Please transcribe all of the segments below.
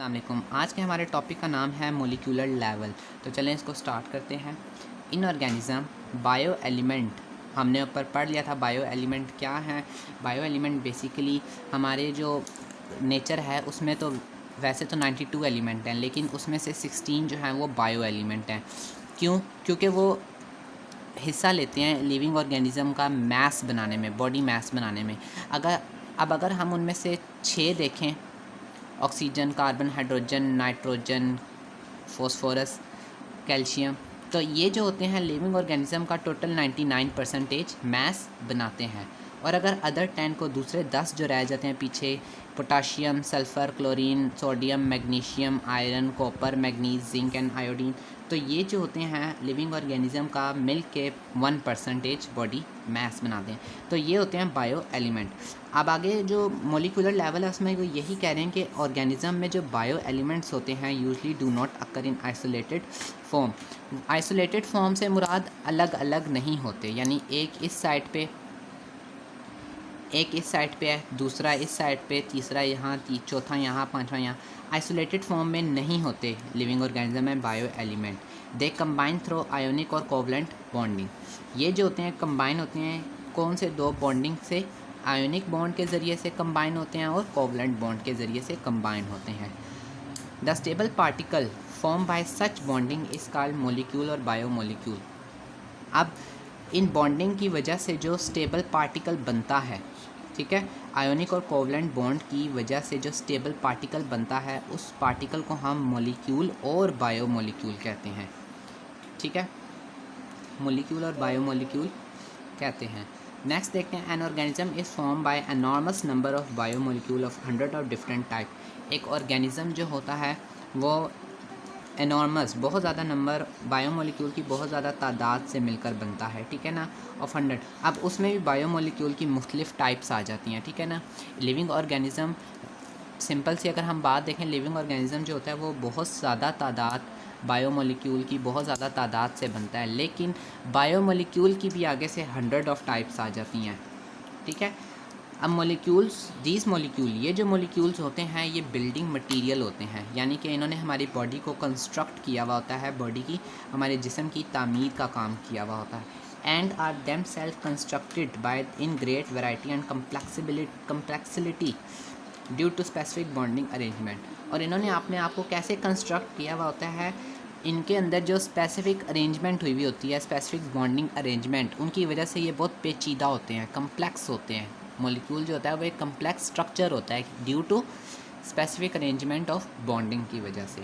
अस्सलाम वालेकुम। आज के हमारे टॉपिक का नाम है मोलिकुलर लेवल। तो चलें इसको स्टार्ट करते हैं। इनऑर्गेनिज्म बायो एलिमेंट हमने ऊपर पढ़ लिया था। बायो एलिमेंट क्या है? बायो एलिमेंट बेसिकली हमारे जो नेचर है उसमें तो वैसे तो 92 एलिमेंट हैं, लेकिन उसमें से 16 जो हैं वो बायो एलिमेंट हैं। क्यों? क्योंकि वो हिस्सा लेते हैं लिविंग ऑर्गेनिज़म का मास बनाने में, बॉडी मास बनाने में। अगर हम उनमें से 6 देखें, oxygen, carbon, hydrogen, nitrogen, phosphorus, calcium, तो ये जो होते हैं लिविंग ऑर्गेनिज़म का टोटल 99% मास बनाते हैं। और अगर अदर 10 को दूसरे 10 जो रह जाते हैं पीछे, potassium, sulphur, chlorine, sodium, magnesium, iron, copper, manganese, zinc and iodine, तो ये जो होते हैं लिविंग ऑर्गेनिज़म का मिल के 1% बॉडी मास बनाते हैं। तो ये होते हैं बायो एलिमेंट। अब आगे जो मोलिकुलर लेवल है उसमें वो यही कह रहे हैं कि ऑर्गेनिज़म में जो बायो एलिमेंट्स होते हैं usually do not occur in isolated form. Isolated form से मुराद अलग अलग नहीं होते, यानी एक इस साइड पे है, दूसरा इस साइड पे, तीसरा यहाँ, चौथा यहाँ, पांचवा यहाँ। आइसोलेटेड फॉर्म में नहीं होते लिविंग ऑर्गेनिज्म में bio element. They combine through ionic और कोवलेंट बॉन्डिंग। ये जो होते हैं कंबाइन होते हैं कौन से दो बॉन्डिंग से? आयोनिक बॉन्ड के ज़रिए से कंबाइन होते हैं और कोवलेंट बॉन्ड के ज़रिए से कंबाइन होते हैं। The stable particle form by such bonding is called molecule और बायोमोलिक्यूल। अब इन बॉन्डिंग की वजह से जो स्टेबल पार्टिकल बनता है, ठीक है, आयोनिक और कोवलेंट बॉन्ड की वजह से जो स्टेबल पार्टिकल बनता है उस पार्टिकल को हम मोलिक्यूल और बायोमोलिक्यूल कहते हैं। ठीक है, मोलिक्यूल और बायोमोलिक्यूल कहते हैं। नेक्स्ट देखते हैं, an organism is form by enormous number of biomolecule of 100 of different type. एक ऑर्गेनिज्म जो होता है वो एनॉर्मस, बहुत ज़्यादा नंबर बायोमोलिक्यूल की बहुत ज़्यादा तादाद से मिलकर बनता है, ठीक है ना, ऑफ 100। अब उसमें भी बायोमोलिक्यूल की मुख्तलिफ टाइप्स आ जाती हैं, ठीक है ना। लिविंग ऑर्गेनिज़म, सिंपल सी अगर हम बात देखें, लिविंग ऑर्गेनिज़म जो होता है वो बहुत ज़्यादा तादाद बायोमोलिक्यूल की बहुत ज़्यादा तादाद से बनता है, लेकिन बायोमोलिक्यूल की भी आगे से 100 ऑफ टाइप्स आ जाती हैं, ठीक है। अब मोलिक्यूल ये जो मोलिक्यूल्स होते हैं ये बिल्डिंग मटेरियल होते हैं, यानी कि इन्होंने हमारी बॉडी को कंस्ट्रक्ट किया हुआ होता है, बॉडी की, हमारे जिस्म की तामीर का काम किया हुआ होता है। And are them self constructed by in great variety and complexity due to specific bonding arrangement. और इन्होंने अपने आप को कैसे कंस्ट्रक्ट किया हुआ होता है? इनके अंदर जो स्पेसिफिक अरेंजमेंट हुई हुई होती है, स्पेसिफिक बॉन्डिंग अरेंजमेंट, उनकी वजह से ये बहुत पेचीदा होते हैं, कम्प्लेक्स होते हैं। मॉलिक्यूल जो होता है वो एक कम्प्लेक्स स्ट्रक्चर होता है due to specific arrangement of bonding की वजह से।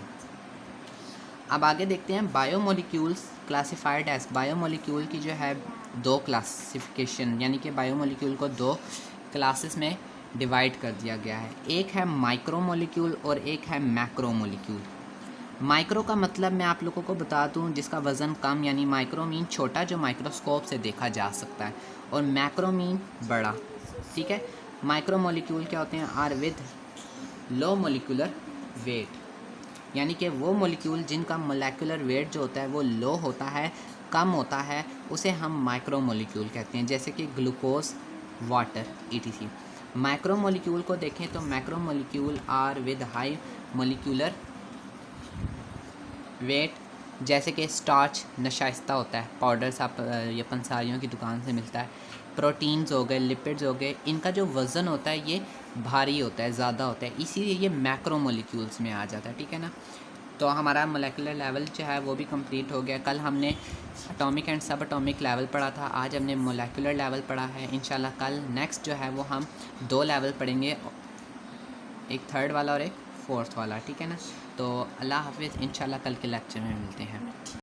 अब आगे देखते हैं, बायोमोलिक्यूल्स क्लासिफाइड एज। बायोमोलिक्यूल की जो है दो क्लासिफिकेशन, यानी कि बायोमोलिक्यूल को दो क्लासेस में डिवाइड कर दिया गया है। एक है माइक्रोमोलिक्यूल और एक है मैक्रोमोलिक्यूल। माइक्रो का मतलब मैं आप लोगों को बता दूं जिसका वज़न कम, यानी माइक्रो मीन छोटा जो माइक्रोस्कोप से देखा जा सकता है, और मैक्रो मीन बड़ा, ठीक है। माइक्रो मॉलिक्यूल क्या होते हैं? Are with low molecular weight, यानी कि वो मॉलिक्यूल जिनका मोलेकुलर वेट जो होता है वो लो होता है, कम होता है, उसे हम माइक्रो मॉलिक्यूल कहते हैं, जैसे कि glucose, water, etc. Micro molecule को देखें तो macro molecule are with high molecular weight, जैसे कि स्टार्च नशाइस्ता होता है, पाउडर्स आप ये पंसारियों की दुकान से मिलता है। प्रोटीन्स हो गए, लिपिड्स हो गए, इनका जो वज़न होता है ये भारी होता है, ज़्यादा होता है, इसीलिए ये मैक्रोमोलिक्यूल्स में आ जाता है, ठीक है ना। तो हमारा मोलेकुलर लेवल जो है वो भी कंप्लीट हो गया। कल हमने एटॉमिक एंड सब एटॉमिक लेवल पढ़ा था, आज हमने मोलेकुलर लेवल पढ़ा है। इंशाल्लाह कल नेक्स्ट जो है वो हम 2 लेवल पढ़ेंगे, एक थर्ड वाला और एक फोर्थ वाला, ठीक है ना। तो अल्लाह हाफिज़, इंशाल्लाह कल के लेक्चर में मिलते हैं।